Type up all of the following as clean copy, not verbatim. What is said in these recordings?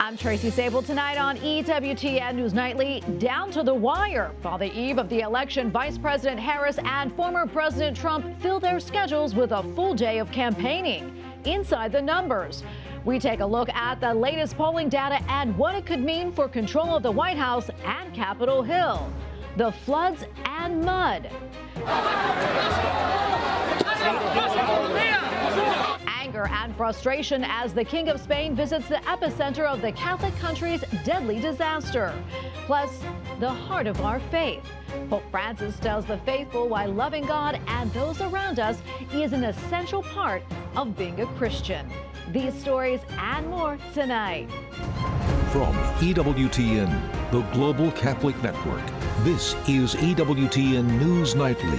I'm Tracy Sabol. Tonight on EWTN News Nightly, down to the wire. On the eve of the election, Vice President Harris and former President Trump fill their schedules with a full day of campaigning. Inside the numbers, we take a look at the latest polling data and what it could mean for control of the White House and Capitol Hill. The floods and mud. Anger and frustration as the King of Spain visits the epicenter of the Catholic country's deadly disaster. Plus, the heart of our faith. Pope Francis tells the faithful why loving God and those around us is an essential part of being a Christian. These stories and more tonight. From EWTN, the Global Catholic Network, this is EWTN News Nightly.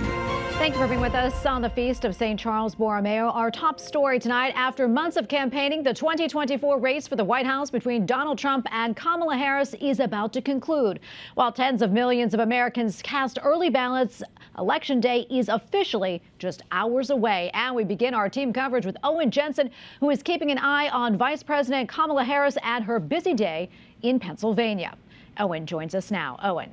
Thank you for being with us on the Feast of St. Charles Borromeo. Our top story tonight, after months of campaigning, the 2024 race for the White House between Donald Trump and Kamala Harris is about to conclude. While tens of millions of Americans cast early ballots, Election Day is officially just hours away. And we begin our team coverage with Owen Jensen, who is keeping an eye on Vice President Kamala Harris and her busy day in Pennsylvania. Owen joins us now. Owen.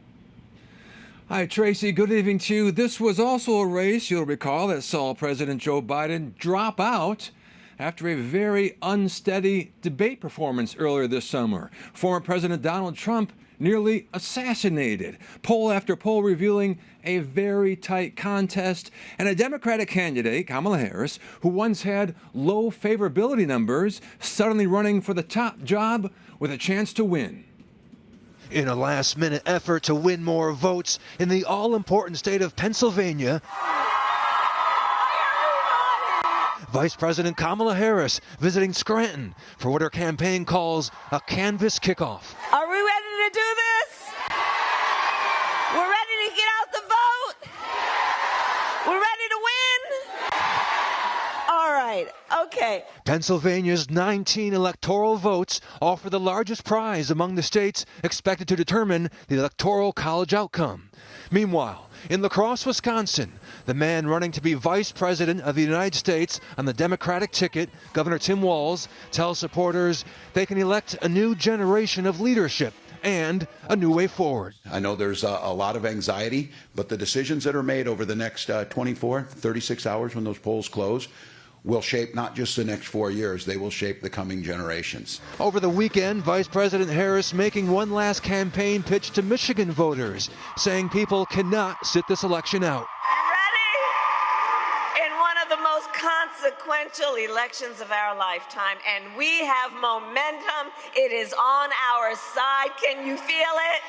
Hi, Tracy. Good evening to you. This was also a race, you'll recall, that saw President Joe Biden drop out after a very unsteady debate performance earlier this summer. Former President Donald Trump nearly assassinated. Poll after poll revealing a very tight contest, and a Democratic candidate, Kamala Harris, who once had low favorability numbers, suddenly running for the top job with a chance to win. In a last-minute effort to win more votes in the all-important state of Pennsylvania, Vice President Kamala Harris visiting Scranton for what her campaign calls a canvass kickoff. Are we ready to do this? We're ready to get out the vote? We're ready to win? All right, okay. Pennsylvania's 19 electoral votes offer the largest prize among the states expected to determine the Electoral College outcome. Meanwhile, in La Crosse, Wisconsin, the man running to be Vice President of the United States on the Democratic ticket, Governor Tim Walz, tells supporters they can elect a new generation of leadership and a new way forward. I know there's a lot of anxiety, but the decisions that are made over the next 24, 36 hours when those polls close will shape not just the next 4 years, they will shape the coming generations. Over the weekend, Vice President Harris making one last campaign pitch to Michigan voters, saying people cannot sit this election out. Ready? In one of the most consequential elections of our lifetime, and we have momentum. It is on our side. Can you feel it?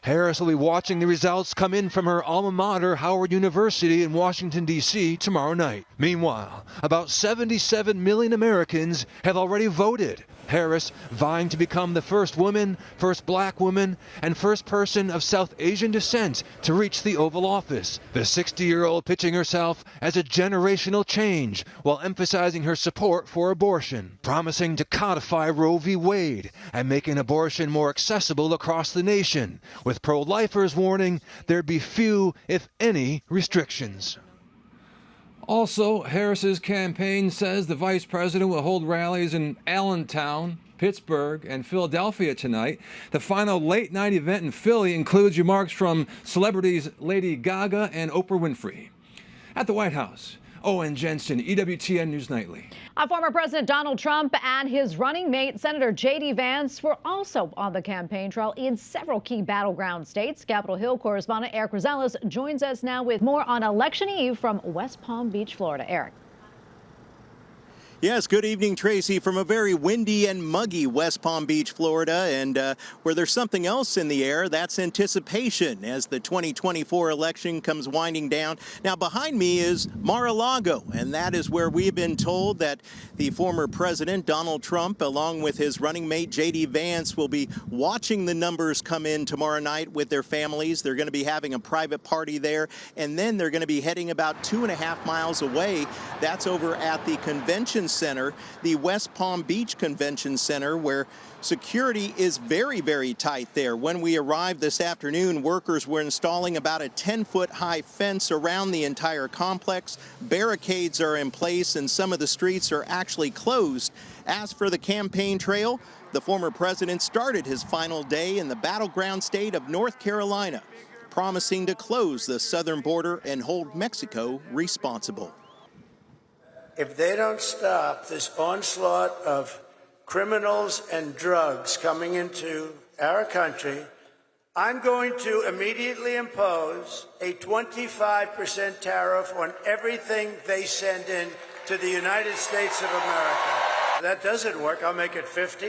Harris will be watching the results come in from her alma mater, Howard University in Washington, D.C. tomorrow night. Meanwhile, about 77 million Americans have already voted. Harris vying to become the first woman, first black woman, and first person of South Asian descent to reach the Oval Office. The 60-year-old pitching herself as a generational change while emphasizing her support for abortion, promising to codify Roe v. Wade and making abortion more accessible across the nation, with pro-lifers warning there'd be few, if any, restrictions. Also, Harris's campaign says the vice president will hold rallies in Allentown, Pittsburgh, and Philadelphia tonight. The final late-night event in Philly includes remarks from celebrities Lady Gaga and Oprah Winfrey. At the White House, Owen Jensen, EWTN News Nightly. Former President Donald Trump and his running mate, Senator J.D. Vance, were also on the campaign trail in several key battleground states. Capitol Hill correspondent Eric Rosales joins us now with more on Election Eve from West Palm Beach, Florida. Eric. Yes, good evening, Tracy, from a very windy and muggy West Palm Beach, Florida, and where there's something else in the air, that's anticipation as the 2024 election comes winding down. Now, behind me is Mar-a-Lago, and that is where we've been told that the former president, Donald Trump, along with his running mate, J.D. Vance, will be watching the numbers come in tomorrow night with their families. They're going to be having a private party there, and then they're going to be heading about 2.5 miles away. That's over at the convention center, the West Palm Beach Convention Center, where security is very, very tight there. When we arrived this afternoon, workers were installing about a 10-foot high fence around the entire complex. Barricades are in place and some of the streets are actually closed. As for the campaign trail, the former president started his final day in the battleground state of North Carolina, promising to close the southern border and hold Mexico responsible. If they don't stop this onslaught of criminals and drugs coming into our country, I'm going to immediately impose a 25% tariff on everything they send in to the United States of America. If that doesn't work, I'll make it 50.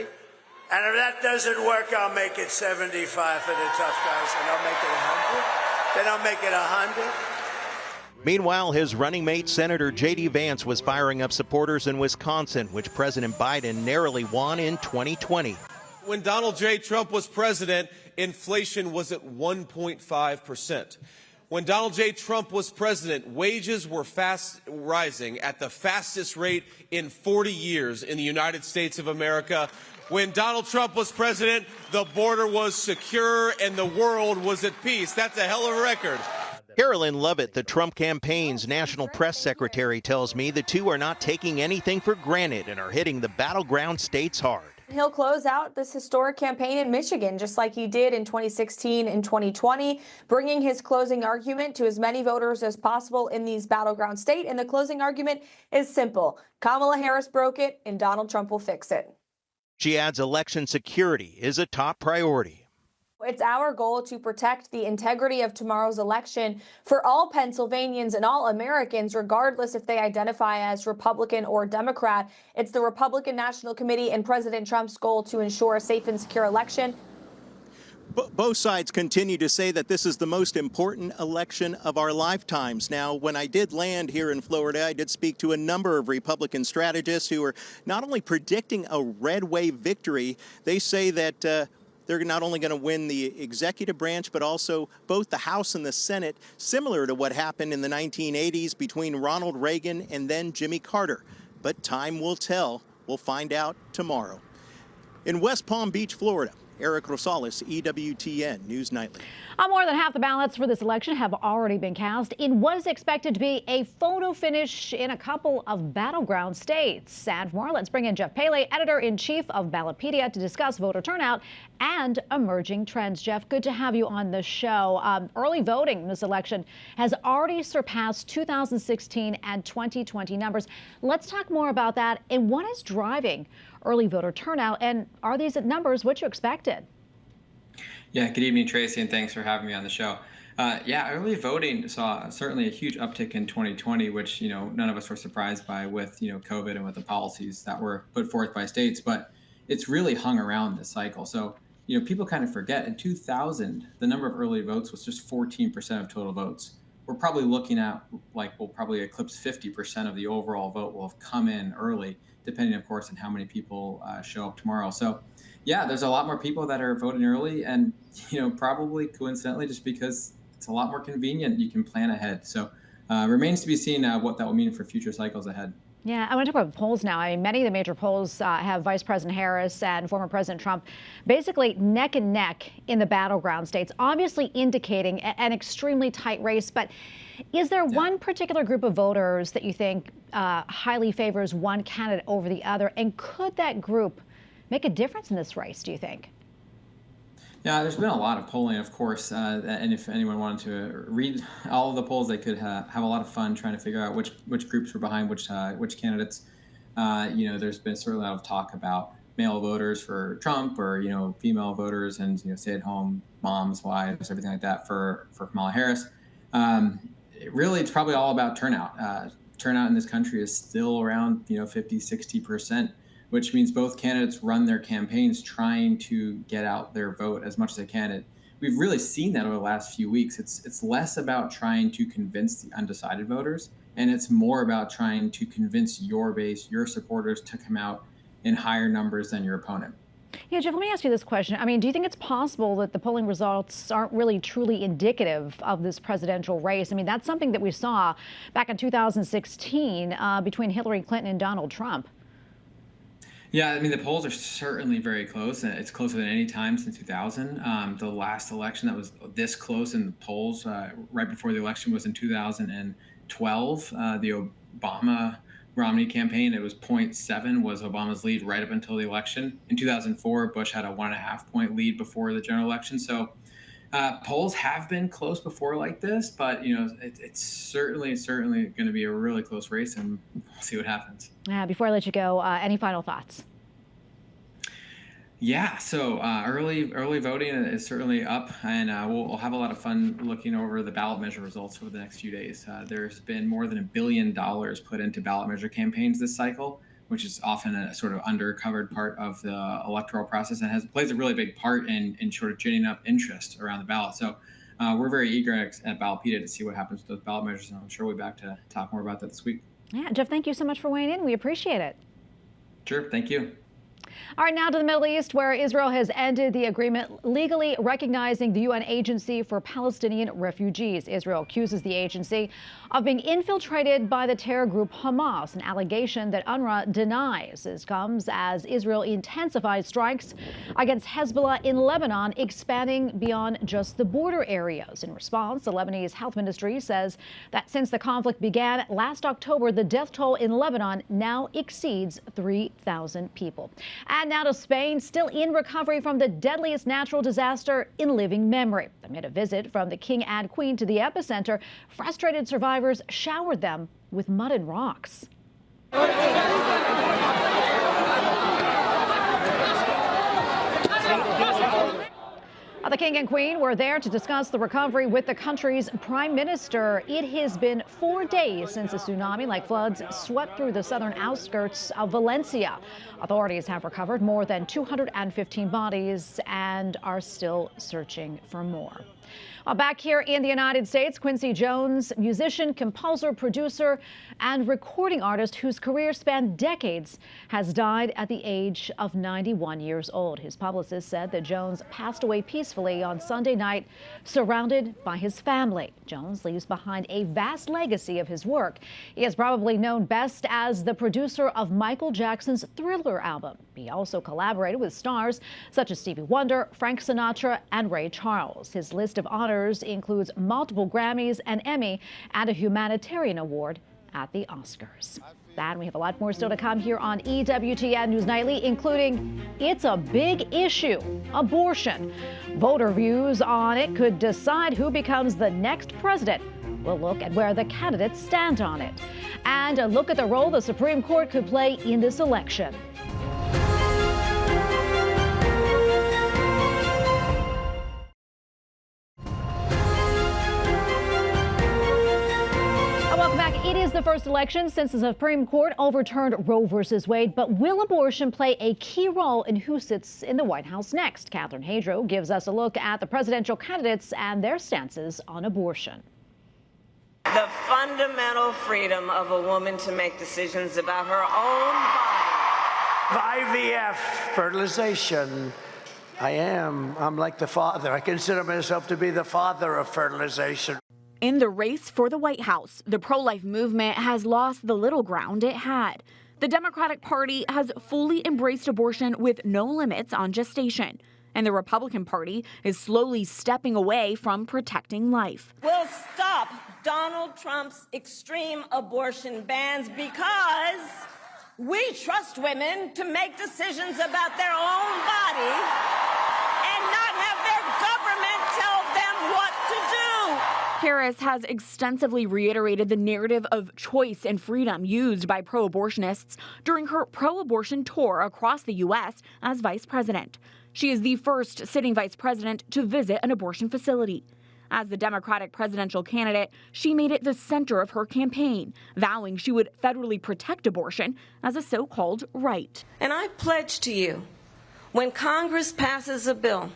And if that doesn't work, I'll make it 75 for the tough guys, and I'll make it 100. Then I'll make it 100. Meanwhile, his running mate, Senator J.D. Vance, was firing up supporters in Wisconsin, which President Biden narrowly won in 2020. When Donald J. Trump was president, inflation was at 1.5%. When Donald J. Trump was president, wages were fast rising at the fastest rate in 40 years in the United States of America. When Donald Trump was president, the border was secure and the world was at peace. That's a hell of a record. Carolyn Lovett, the Trump campaign's national press secretary, tells me the two are not taking anything for granted and are hitting the battleground states hard. He'll close out this historic campaign in Michigan, just like he did in 2016 and 2020, bringing his closing argument to as many voters as possible in these battleground states. And the closing argument is simple. Kamala Harris broke it, and Donald Trump will fix it. She adds election security is a top priority. It's our goal to protect the integrity of tomorrow's election for all Pennsylvanians and all Americans, regardless if they identify as Republican or Democrat. It's the Republican National Committee and President Trump's goal to ensure a safe and secure election. Both sides continue to say that this is the most important election of our lifetimes. Now, when I did land here in Florida, I did speak to a number of Republican strategists who are not only predicting a red wave victory, they say that they're not only going to win the executive branch, but also both the House and the Senate, similar to what happened in the 1980s between Ronald Reagan and then Jimmy Carter. But time will tell. We'll find out tomorrow. In West Palm Beach, Florida, Eric Rosales, EWTN News Nightly. More than half the ballots for this election have already been cast in what is expected to be a photo finish in a couple of battleground states. And more, let's bring in Jeff Paley, editor-in-chief of Ballotpedia, to discuss voter turnout and emerging trends. Jeff, good to have you on the show. Early voting in this election has already surpassed 2016 and 2020 numbers. Let's talk more about that and what is driving early voter turnout, and are these numbers what you expected? Yeah, good evening, Tracy, and thanks for having me on the show. Yeah, early voting saw certainly a huge uptick in 2020, which, none of us were surprised by with, COVID and with the policies that were put forth by states, but it's really hung around this cycle. So, people kind of forget in 2000, the number of early votes was just 14% of total votes. We're probably looking at, we'll probably eclipse 50% of the overall vote will have come in early, depending, of course, on how many people show up tomorrow. So, yeah, there's a lot more people that are voting early, and probably coincidentally, just because it's a lot more convenient, you can plan ahead. So, remains to be seen what that will mean for future cycles ahead. Yeah, I want to talk about polls now. I mean, many of the major polls have Vice President Harris and former President Trump basically neck and neck in the battleground states, obviously indicating an extremely tight race. But is there one particular group of voters that you think highly favors one candidate over the other? And could that group make a difference in this race, do you think? Yeah, there's been a lot of polling, of course, and if anyone wanted to read all of the polls, they could have a lot of fun trying to figure out which groups were behind which candidates. There's been certainly a lot of talk about male voters for Trump, or female voters and stay-at-home moms, wives, everything like that for Kamala Harris. Really, it's probably all about turnout. Turnout in this country is still around 50-60%. Which means both candidates run their campaigns trying to get out their vote as much as they can. We've really seen that over the last few weeks. It's less about trying to convince the undecided voters, and it's more about trying to convince your base, your supporters, to come out in higher numbers than your opponent. Yeah, Jeff, let me ask you this question. I mean, do you think it's possible that the polling results aren't really truly indicative of this presidential race? I mean, that's something that we saw back in 2016 between Hillary Clinton and Donald Trump. Yeah, I mean, the polls are certainly very close, and it's closer than any time since 2000. The last election that was this close in the polls right before the election was in 2012. The Obama-Romney campaign, it was 0.7 was Obama's lead right up until the election. In 2004, Bush had a 1.5-point lead before the general election. So polls have been close before like this, but it's certainly going to be a really close race, and we'll see what happens. Before I let you go, any final thoughts? Yeah, so early voting is certainly up, and we'll have a lot of fun looking over the ballot measure results over the next few days. There's been more than $1 billion put into ballot measure campaigns this cycle, which is often a sort of undercovered part of the electoral process and plays a really big part in sort of ginning up interest around the ballot. So we're very eager at Ballotpedia to see what happens with those ballot measures, and I'm sure we'll be back to talk more about that this week. Yeah, Jeff, thank you so much for weighing in. We appreciate it. Sure, thank you. All right, now to the Middle East, where Israel has ended the agreement legally recognizing the UN Agency for Palestinian Refugees. Israel accuses the agency of being infiltrated by the terror group Hamas, an allegation that UNRWA denies. This comes as Israel intensifies strikes against Hezbollah in Lebanon, expanding beyond just the border areas. In response, the Lebanese Health Ministry says that since the conflict began last October, the death toll in Lebanon now exceeds 3,000 people. And now to Spain, still in recovery from the deadliest natural disaster in living memory. Amid a visit from the king and queen to the epicenter, frustrated survivors showered them with mud and rocks. The king and queen were there to discuss the recovery with the country's prime minister. It has been 4 days since a tsunami-like floods swept through the southern outskirts of Valencia. Authorities have recovered more than 215 bodies and are still searching for more. Back here in the United States, Quincy Jones, musician, composer, producer, and recording artist whose career spanned decades, has died at the age of 91 years old. His publicist said that Jones passed away peacefully on Sunday night, surrounded by his family. Jones leaves behind a vast legacy of his work. He is probably known best as the producer of Michael Jackson's Thriller album. He also collaborated with stars such as Stevie Wonder, Frank Sinatra, and Ray Charles. His list of honors includes multiple Grammys, an Emmy, and a humanitarian award at the Oscars. And we have a lot more still to come here on EWTN News Nightly, including it's a big issue, abortion. Voter views on it could decide who becomes the next president. We'll look at where the candidates stand on it. And a look at the role the Supreme Court could play in this election. Welcome back. It is the first election since the Supreme Court overturned Roe versus Wade. But will abortion play a key role in who sits in the White House next? Catherine Hadro gives us a look at the presidential candidates and their stances on abortion. The fundamental freedom of a woman to make decisions about her own body. IVF, fertilization. I'm like the father. I consider myself to be the father of fertilization. In the race for the White House, the pro-life movement has lost the little ground it had. The Democratic Party has fully embraced abortion with no limits on gestation. And the Republican Party is slowly stepping away from protecting life. We'll stop Donald Trump's extreme abortion bans because we trust women to make decisions about their own body and not have their government tell them what to do. Harris has extensively reiterated the narrative of choice and freedom used by pro-abortionists during her pro-abortion tour across the U.S. as vice president. She is the first sitting vice president to visit an abortion facility. As the Democratic presidential candidate, she made it the center of her campaign, vowing she would federally protect abortion as a so-called right. And I pledge to you, when Congress passes a bill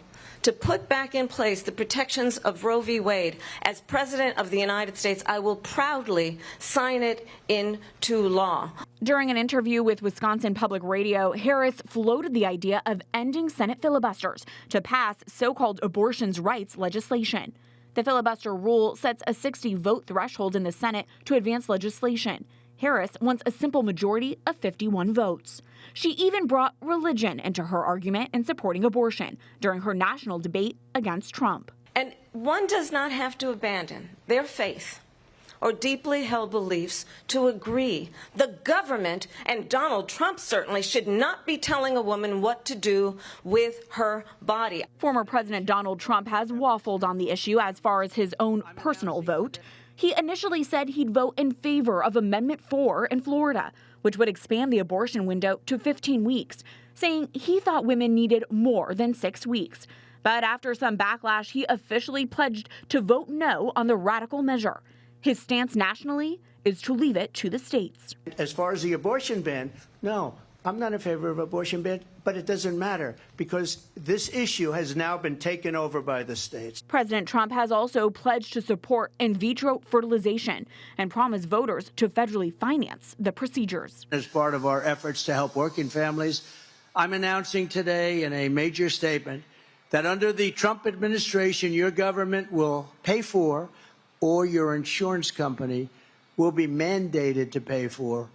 to put back in place the protections of Roe v. Wade, as President of the United States, I will proudly sign it into law. During an interview with Wisconsin Public Radio, Harris floated the idea of ending Senate filibusters to pass so-called abortion rights legislation. The filibuster rule sets a 60-vote threshold in the Senate to advance legislation. Harris wants a simple majority of 51 votes. She even brought religion into her argument in supporting abortion during her national debate against Trump. And one does not have to abandon their faith or deeply held beliefs to agree. The government, and Donald Trump certainly, should not be telling a woman what to do with her body. Former President Donald Trump has waffled on the issue as far as his own personal vote. He initially said he'd vote in favor of Amendment 4 in Florida, which would expand the abortion window to 15 weeks, saying he thought women needed more than 6 weeks. But after some backlash, he officially pledged to vote no on the radical measure. His stance nationally is to leave it to the states. As far as the abortion ban, no, I'm not in favor of abortion ban, but it doesn't matter because this issue has now been taken over by the states. President Trump has also pledged to support in vitro fertilization and promised voters to federally finance the procedures. As part of our efforts to help working families, I'm announcing today in a major statement that under the Trump administration, your government will pay for, or your insurance company will be mandated to pay for,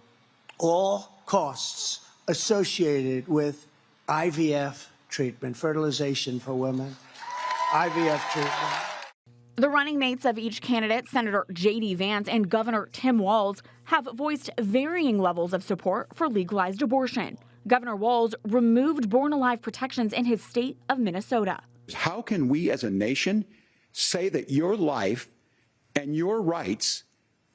all costs associated with IVF treatment, fertilization for women, IVF treatment. The running mates of each candidate, Senator J.D. Vance and Governor Tim Walz, have voiced varying levels of support for legalized abortion. Governor Walz removed born-alive protections in his state of Minnesota. How can we as a nation say that your life and your rights,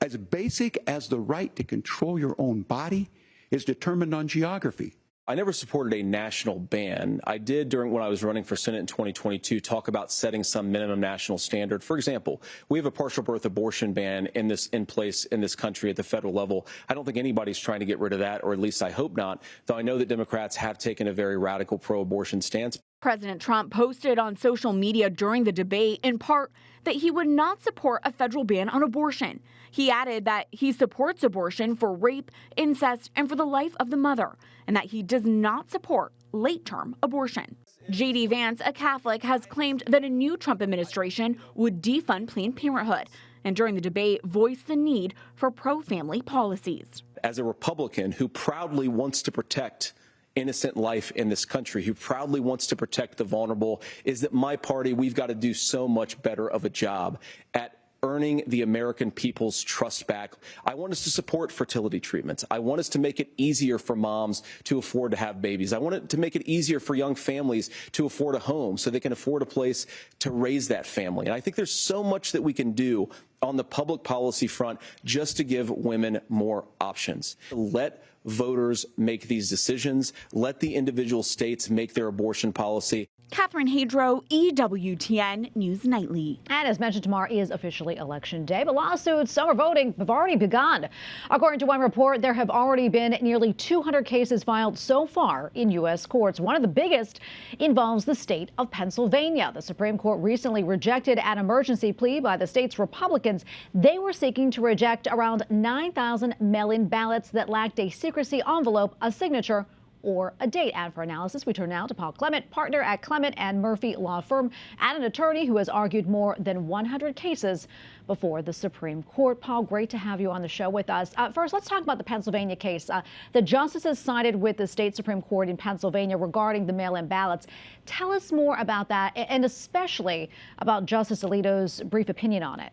as basic as the right to control your own body, is determined on geography? I never supported a national ban. I did when I was running for Senate in 2022 talk about setting some minimum national standard. For example, we have a partial birth abortion ban in place in this country at the federal level. I don't think anybody's trying to get rid of that, or at least I hope not, though I know that Democrats have taken a very radical pro-abortion stance. President Trump posted on social media during the debate, in part, that he would not support a federal ban on abortion. He added that he supports abortion for rape, incest, and for the life of the mother, and that he does not support late-term abortion. J.D. Vance, a Catholic, has claimed that a new Trump administration would defund Planned Parenthood, and during the debate voiced the need for pro-family policies. As a Republican who proudly wants to protect innocent life in this country, who proudly wants to protect the vulnerable, is that my party, we've got to do so much better of a job at earning the American people's trust back. I want us to support fertility treatments. I want us to make it easier for moms to afford to have babies. I want it to make it easier for young families to afford a home so they can afford a place to raise that family. And I think there's so much that we can do on the public policy front just to give women more options. Let voters make these decisions. Let the individual states make their abortion policy. Catherine Hadro, EWTN News Nightly. And as mentioned, tomorrow is officially Election Day, but lawsuits over voting have already begun. According to one report, there have already been nearly 200 cases filed so far in U.S. courts. One of the biggest involves the state of Pennsylvania. The Supreme Court recently rejected an emergency plea by the state's Republicans. They were seeking to reject around 9,000 mail-in ballots that lacked a secrecy envelope, a signature, or a date. And for analysis, we turn now to Paul Clement, partner at Clement and Murphy Law Firm, and an attorney who has argued more than 100 cases before the Supreme Court. Paul, great to have you on the show with us. First, let's talk about the Pennsylvania case. The justices sided with the state Supreme Court in Pennsylvania regarding the mail-in ballots. Tell us more about that, and especially about Justice Alito's brief opinion on it.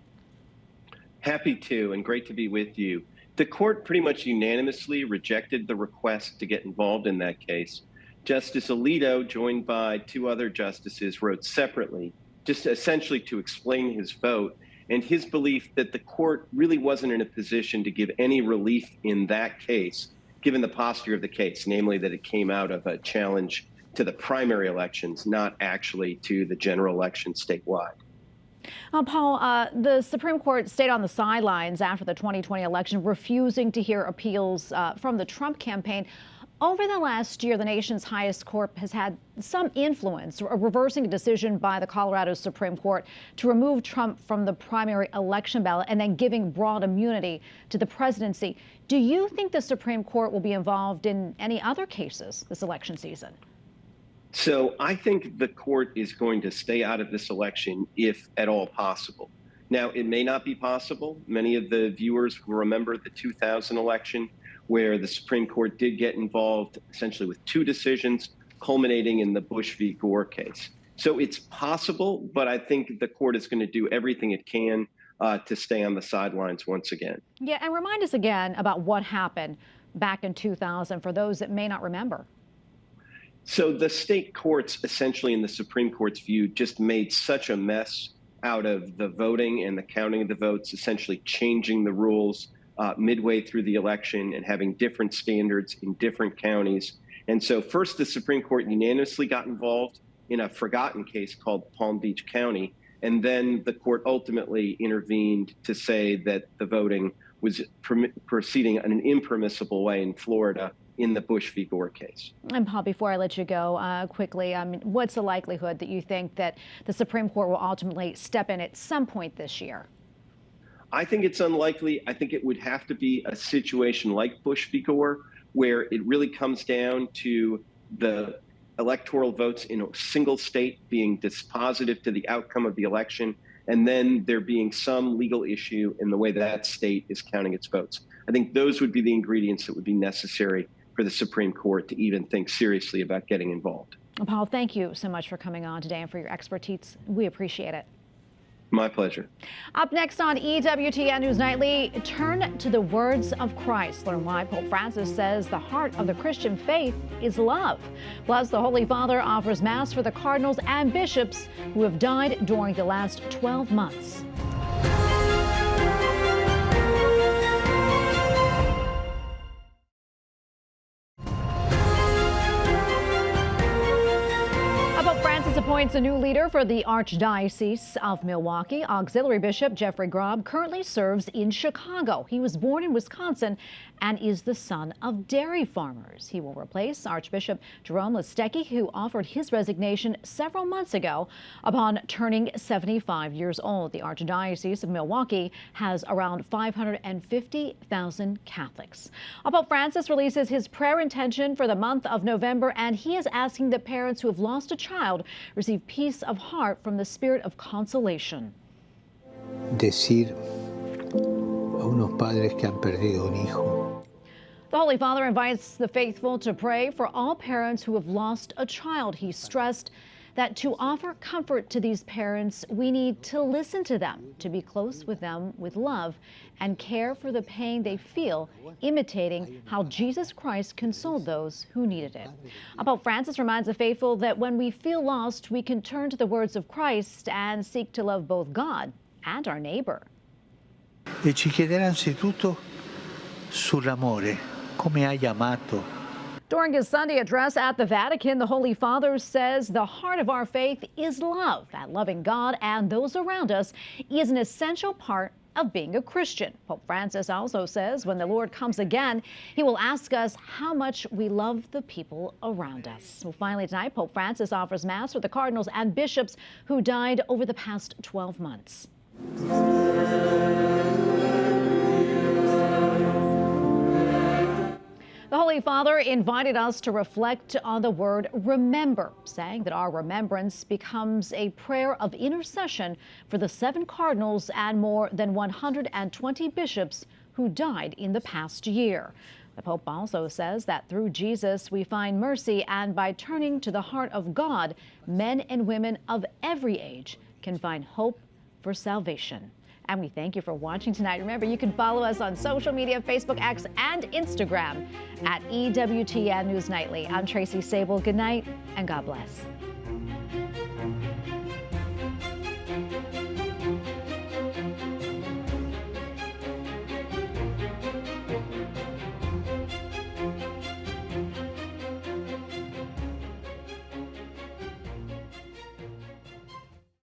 Happy to, and great to be with you. The court pretty much unanimously rejected the request to get involved in that case. Justice Alito, joined by two other justices, wrote separately, just essentially to explain his vote and his belief that the court really wasn't in a position to give any relief in that case, given the posture of the case, namely that it came out of a challenge to the primary elections, not actually to the general election statewide. Paul, the Supreme Court stayed on the sidelines after the 2020 election, refusing to hear appeals from the Trump campaign. Over the last year, the nation's highest court has had some influence, reversing a decision by the Colorado Supreme Court to remove Trump from the primary election ballot and then giving broad immunity to the presidency. Do you think the Supreme Court will be involved in any other cases this election season? So I think the court is going to stay out of this election if at all possible. Now, it may not be possible. Many of the viewers will remember the 2000 election, where the Supreme Court did get involved essentially with two decisions, culminating in the Bush v. Gore case. So it's possible, but I think the court is going to do everything it can to stay on the sidelines once again. Yeah, and remind us again about what happened back in 2000 for those that may not remember. So the state courts, essentially in the Supreme Court's view, just made such a mess out of the voting and the counting of the votes, essentially changing the rules midway through the election and having different standards in different counties. And so first, the Supreme Court unanimously got involved in a forgotten case called Palm Beach County. And then the court ultimately intervened to say that the voting was proceeding in an impermissible way in Florida in the Bush v. Gore case. And Paul, before I let you go quickly, what's the likelihood that you think that the Supreme Court will ultimately step in at some point this year? I think it's unlikely. I think it would have to be a situation like Bush v. Gore, where it really comes down to the electoral votes in a single state being dispositive to the outcome of the election, and then there being some legal issue in the way that state is counting its votes. I think those would be the ingredients that would be necessary for the Supreme Court to even think seriously about getting involved. Paul, thank you so much for coming on today and for your expertise. We appreciate it. My pleasure. Up next on EWTN News Nightly, turn to the words of Christ. Learn why Pope Francis says the heart of the Christian faith is love. Plus, the Holy Father offers Mass for the cardinals and bishops who have died during the last 12 months. Appoints a new leader for the Archdiocese of Milwaukee. Auxiliary Bishop Jeffrey Grob currently serves in Chicago. He was born in Wisconsin and is the son of dairy farmers. He will replace Archbishop Jerome Listecki, who offered his resignation several months ago upon turning 75 years old. The Archdiocese of Milwaukee has around 550,000 Catholics. Pope Francis releases his prayer intention for the month of November, and he is asking that parents who have lost a child receive peace of heart from the spirit of consolation. Decir a unos padres que han perdido un hijo. The Holy Father invites the faithful to pray for all parents who have lost a child. He stressed that to offer comfort to these parents, we need to listen to them, to be close with them with love, and care for the pain they feel, imitating how Jesus Christ consoled those who needed it. Pope Francis reminds the faithful that when we feel lost, we can turn to the words of Christ and seek to love both God and our neighbor. E ci chiederà anzitutto sull'amore, come hai amato. During his Sunday address at the Vatican, the Holy Father says the heart of our faith is love, that loving God and those around us is an essential part of being a Christian. Pope Francis also says when the Lord comes again, he will ask us how much we love the people around us. Well, finally tonight, Pope Francis offers Mass for the cardinals and bishops who died over the past 12 months. The Holy Father invited us to reflect on the word remember, saying that our remembrance becomes a prayer of intercession for the 7 cardinals and more than 120 bishops who died in the past year. The Pope also says that through Jesus we find mercy, and by turning to the heart of God, men and women of every age can find hope for salvation. And we thank you for watching tonight. Remember, you can follow us on social media, Facebook, X, and Instagram at EWTN News Nightly. I'm Tracy Sabol. Good night, and God bless.